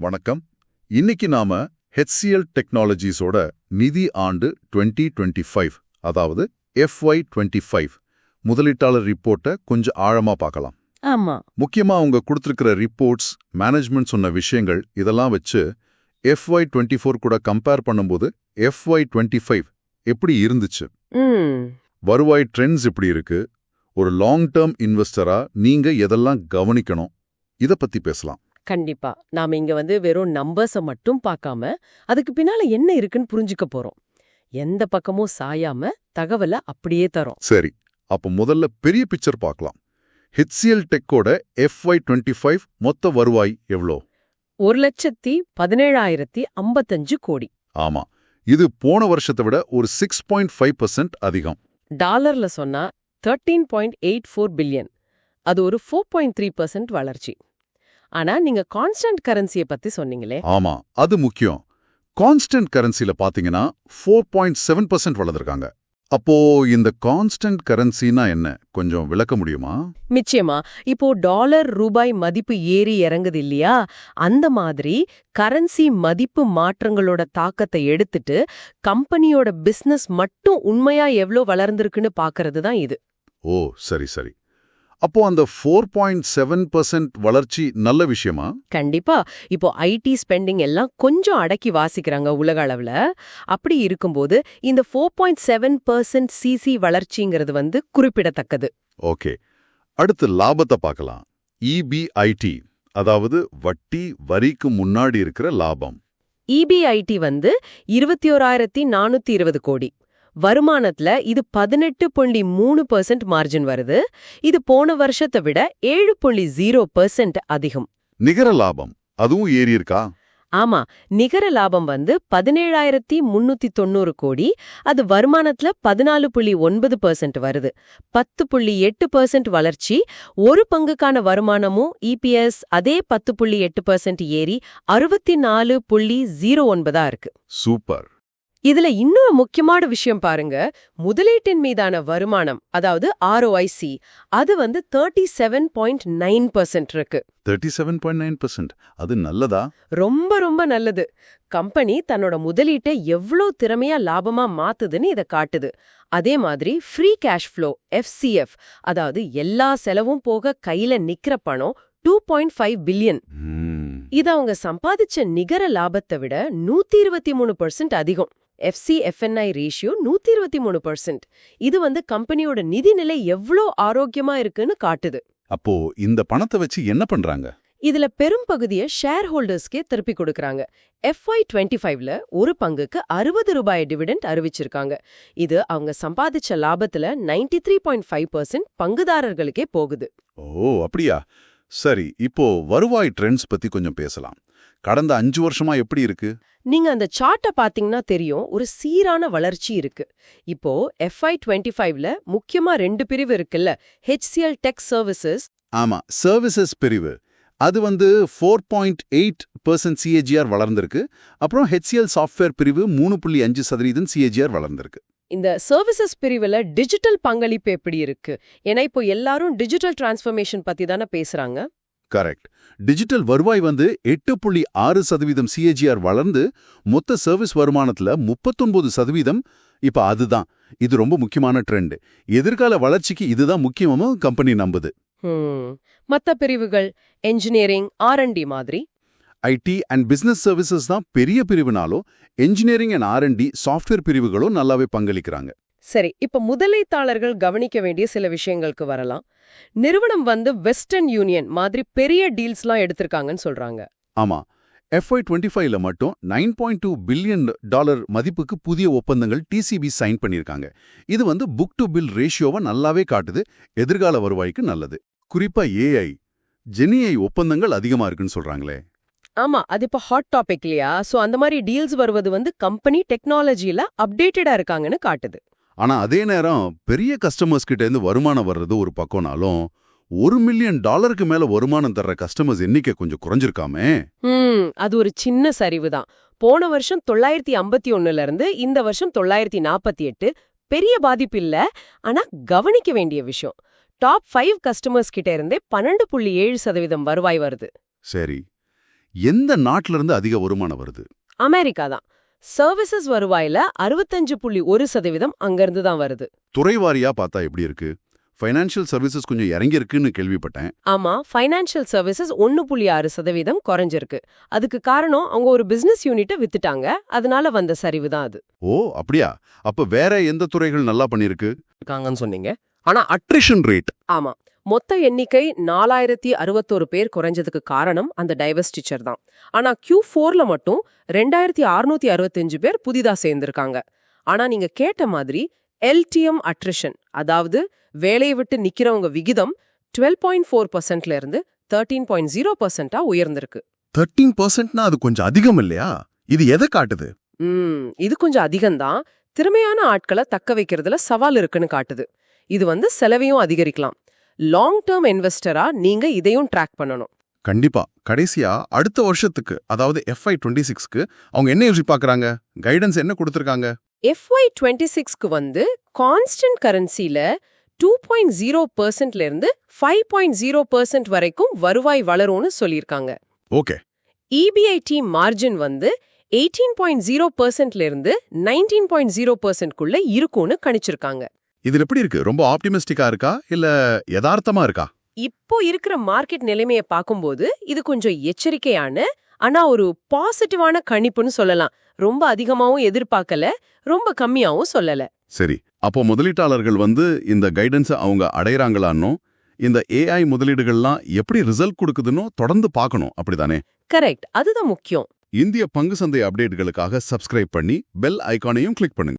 வணக்கம். இன்னைக்கு நாம HCL டெக்னாலஜிஸோட நிதி ஆண்டு 2025, அதாவது FY25 முதலீட்டாளர் ரிப்போர்ட்டை கொஞ்சம் ஆழமா பார்க்கலாம். ஆமா. முக்கியமா அவங்க கொடுத்திருக்கிற ரிப்போர்ட்ஸ், மேனேஜ்மெண்ட் சொன்ன விஷயங்கள் இதெல்லாம் வச்சு FY24 கூட கம்பேர் பண்ணும்போது FY25 எப்படி இருந்துச்சு, வருவாய் ட்ரெண்ட்ஸ் எப்படி இருக்கு, ஒரு லாங் டேர்ம் இன்வெஸ்டரா நீங்க எதெல்லாம் கவனிக்கணும், இத பத்தி பேசலாம். கண்டிப்பா. நாம இங்க வெறும் நம்பர்ஸ மட்டும் பார்க்காம அதுக்கு பின்னால என்ன இருக்குன்னு புரிஞ்சுக்க போறோம். எந்த பக்கமும் சாயாம தகவலை அப்படியே தரோம். சரி, அப்ப முதல்ல பெரிய பிக்சர் பார்க்கலாம். HCL டெக்கோட FY25 மொத்த வருவாய் எவ்வளோ? 1,17,055 கோடி. ஆமா, இது போன வருஷத்தை விட ஒரு 6.5% அதிகம். டாலர்ல சொன்னா 13.84 பில்லியன். அது ஒரு 4.3% வளர்ச்சி. ஆனா நீங்க கான்ஸ்டன்ட் கரன்சியை பத்தி சொன்னீங்களே. ஆமா, அது முக்கியம். கான்ஸ்டன்ட் கரன்சில பாத்தீங்கன்னா 4.7% வளர்ந்திருக்காங்க. அப்போ இந்த கான்ஸ்டன்ட் கரன்சினா என்ன, கொஞ்சம் விளக்க முடியுமா? நிச்சயமா. இப்போ டாலர் ரூபாய் மதிப்பு ஏறி இறங்குது இல்லையா, அந்த மாதிரி கரன்சி மதிப்பு மாற்றங்களோட தாக்கத்தை எடுத்துட்டு கம்பெனியோட பிசினஸ் மட்டும் உண்மையா எவ்ளோ வளர்ந்திருக்குன்னு பாக்குறது தான் இது. ஓ, சரி சரி. அப்போ அந்த 4.7% வளர்ச்சி நல்ல விஷயமா? கண்டிப்பா. இப்போ ஐடி ஸ்பெண்டிங் எல்லாம் கொஞ்சம் அடக்கி வாசிக்கிறாங்க உலக அளவுல. அப்படி இருக்கும்போது இந்த 4.7% சிசி வளர்ச்சிங்கிறது குறிப்பிடத்தக்கது. ஓகே, அடுத்து லாபத்தை பார்க்கலாம். EBIT, அதாவது வட்டி வரிக்கு முன்னாடி இருக்கிற லாபம். EBIT 21,420 கோடி. வருமானத்துல இது 18.3% மார்ஜின் வருது. இது போன வருஷத்தை விட 7.0% அதிகம். நிகர லாபம் அதுவும் ஏறி இருக்கா? ஆமா, நிகர லாபம் 17,390 கோடி. அது வருமானத்துல 14.9% வருது. 10.8% வளர்ச்சி. ஒரு பங்குக்கான வருமானமும் EPS அதே 10.8% ஏறி 64.09 இருக்கு. சூப்பர். இதுல இன்னொரு முக்கியமான விஷயம் பாருங்க. முதலீட்டின் மீதான வருமானம், அதாவது ROIC, அது 37.9% இருக்கு. 37.9%, அது நல்லதா? ரொம்ப ரொம்ப நல்லது. கம்பெனி தன்னோட முதலீட்டை எவ்ளோ திறமையா லாபமா மாத்துதுன்னு இத காட்டுது. அதே மாதிரி ஃப்ரீ கேஷ் ஃப்ளோ, FCF, அதாவது எல்லா செலவும் போக கையில நிக்கிற பணம் 2.5 பில்லியன். இது அவங்க சம்பாதிச்ச நிகர லாபத்தை விட 123% அதிகம். FCFNI ratio 123%. இது கம்பெனியோட நிதிநிலை எவ்ளோ ஆரோக்கியமா இருக்குன்னு காட்டுது. அப்போ இந்த பணத்தை வச்சு என்ன பண்றாங்க? இதுல பெரும் பகுதியை ஷேர் ஹோல்டர்ஸ்க்கே திருப்பி கொடுக்கறாங்க. FY25ல ஒரு பங்குக்கு 60 ரூபாய் டிவிடெண்ட் அறிவிச்சிருக்காங்க. இது அவங்க சம்பாதிச்ச லாபத்துல 93.5% பங்குதாரர்களுக்கே போகுது. ஓ, அப்படியா? சரி, இப்போ வருவாய் ட்ரெண்ட்ஸ் பத்தி கொஞ்சம் பேசலாம். கடந்த 5 வருஷமா எப்படி இருக்கு? நீங்க அந்த சார்ட்டை பாத்தீங்கன்னா தெரியும், ஒரு சீரான வளர்ச்சி இருக்கு. இப்போ FY25ல முக்கியமா 2 பிரிவு இருக்குல்ல, HCL டெக் சர்வீசஸ். ஆமா, சர்வீசஸ் பிரிவு அது 4.8% CAGR வளர்ந்திருக்கு. அப்புறம் HCL சாஃப்ட்வேர் பிரிவு 3.5% CAGR வளர்ந்திருக்கு. இந்த சர்வீசஸ் பிரிவுல டிஜிட்டல் பங்களிப்பு எப்படி இருக்கு? ஏன்னா இப்போ எல்லாரும் டிஜிட்டல் டிரான்ஸ்ஃபர்மேஷன் பத்தி தானே பேசுறாங்க. கரெக்ட். டிஜிட்டல் வருவாய் 8.6% CAGR வளர்ந்து மொத்த சர்வீஸ் வருமானத்துல 39%. இப்ப அதுதான், இது ரொம்ப முக்கியமான ட்ரெண்ட். எதிர்கால வளர்ச்சிக்கு இதுதான் முக்கியமும் கம்பெனி நம்புது. மத்த பிரிவுகள் என்ஜினியரிங், R&D மாதிரி IT அண்ட் பிசினஸ் சர்வீசஸ் தான் பெரிய பிரிவுனாலும் என்ஜினியரிங் அண்ட் R&D சாஃப்ட்வேர் பிரிவுகளும் நல்லாவே பங்களிக்கிறாங்க. சரி, இப்ப முதலீட்டாளர்கள் கவனிக்க வேண்டிய சில விஷயங்களுக்கு வரலாம். நிறுவனம் வெஸ்டர்ன் யூனியன் மாதிரி பெரிய டீல்ஸ்லாம் எடுத்திருக்காங்கன்னு சொல்றாங்க. ஆமா, FY25ல மட்டும் $9.2 பில்லியன் மதிப்புக்கு புதிய ஒப்பந்தங்கள் TCB சைன் பண்ணியிருக்காங்க. இது புக் டு பில் ரேஷியோவை நல்லாவே காட்டுது. எதிர்கால வருவாய்க்கு நல்லது. குறிப்பா AI, ஜெனிஐ ஒப்பந்தங்கள் அதிகமா இருக்குன்னு சொல்றாங்களே. ஆமா, அது இப்ப ஹாட் டாபிக் இல்லையா? சோ அந்த மாதிரி டீல்ஸ் வருவது கம்பெனி டெக்னாலஜில அப்டேட்டடா இருக்காங்கன்னு காட்டுது. ஆனா அதே நேரம் பெரிய கஸ்டமர்ஸ் கிட்ட இருந்து வருமானம் வர்றது ஒரு பக்கம்னாலும் $1 மில்லியன் மேல வருமானம் தர்ற கஸ்டமர்ஸ் எண்ணிக்கை கொஞ்சம் குறைஞ்சிருக்காமே. அது ஒரு சின்ன சரிவு தான். போன வருஷம் 951ல இருந்து இந்த வருஷம் 948. பெரிய பாதிப்பு இல்ல. ஆனா கவனிக்க வேண்டிய விஷயம், டாப் 5 கஸ்டமர்ஸ் கிட்ட இருந்தே 12.7% வருவாய் வருது. சரி, எந்த நாட்டுல இருந்து அதிக வருமானம் வருது? அமெரிக்கா தான். சர்வீசஸ் வருவாயில 65.1% அங்கிருந்து தான் வருது. துறைவாரியா பார்த்தா எப்படி இருக்கு? ஃபைனான்ஷியல் சர்வீசஸ் கொஞ்சம் இறங்கி இருக்குன்னு கேள்விப்பட்டேன். ஆமா, ஃபைனான்ஷியல் சர்வீசஸ் 1.6% குறைஞ்சிருக்கு. அதுக்கு காரணம் அவங்க ஒரு பிசினஸ் யூனிட்டை வித்துட்டாங்க, அதனால வந்த சரிவு தான் அது. ஓ அப்படியா? அப்ப வேற எந்த துறைகள் நல்லா பண்ணிருக்கு? இருக்காங்கன்னு சொன்னீங்க. ஆனா அட்ரிஷன் ரேட் ஆமா, மொத்த எண்ணிக்கை 4061 பேர் குறைஞ்சதுக்கு காரணம் அந்த டைவர்ஸ்டிச்சர் தான். ஆனா Q4ல மட்டும் 2665 பேர் புதிதா சேர்ந்திருக்காங்க. ஆனா நீங்க கேட்ட மாதிரி LTM அட்ரிஷன், அதாவது வேலையை விட்டு நிக்கிறவங்க விகிதம் 12.4%ல இருந்து 13.0%ஆ உயர்ந்திருக்கு. 13%னா அது கொஞ்சம் அதிகம் இல்லையா? இது எதை காட்டுது? இது கொஞ்சம் அதிகம்தான். திறமையான ஆட்களை தக்க வைக்கிறதுல சவால் இருக்குன்னு காட்டுது. இது செலவையும் அதிகரிக்கலாம். லாங் டேர்ம் இன்வெஸ்டரா நீங்க இதையும் ட்ராக் பண்ணணும். கண்டிப்பா. கடைசியா அடுத்த வருஷத்துக்கு, அதாவது FY26க்கு அவங்க என்ன எதிர்பார்க்கறாங்க? கைடன்ஸ் என்ன கொடுத்திருக்காங்க? FY26க்கு கான்ஸ்டன்ட் கரன்சில 2.0%ல இருந்து 5.0% வரைக்கும் வருவாய் வளரும்னு சொல்லியிருக்காங்க. ஓகே. EBIT மார்ஜின் 18.0%ல இருந்து 19.0%க்குள்ள இருக்கும்னு கணிச்சிருக்காங்க. இதுல எப்படி இருக்கு? ரொம்ப ஆப்டிமிஸ்டிக்கா இருக்கா இல்ல யதார்த்தமா இருக்கா? இப்போ இருக்கிற மார்க்கெட் நிலைமையை பார்க்கும்போது இது கொஞ்சம் எச்சரிக்கையான, ஆனா ஒரு பாசிட்டிவான கணிப்புன்னு சொல்லலாம். ரொம்ப அதிகமாவும் எதிர்பார்க்கல, ரொம்ப கம்மியாவும் சொல்லல. சரி, அப்போ முதலீட்டாளர்கள் இந்த கைடன்ஸை அவங்க அடையறாங்களான்னோ, இந்த AI முதலீடுகள்லாம் எப்படி ரிசல்ட் கொடுக்குதுன்னோ தொடர்ந்து பார்க்கணும், அப்படிதானே? கரெக்ட், அதுதான் முக்கியம். இந்திய பங்கு சந்தை அப்டேட்களுக்காக சப்ஸ்கிரைப் பண்ணி பெல் ஐகானையும் கிளிக் பண்ணுங்க.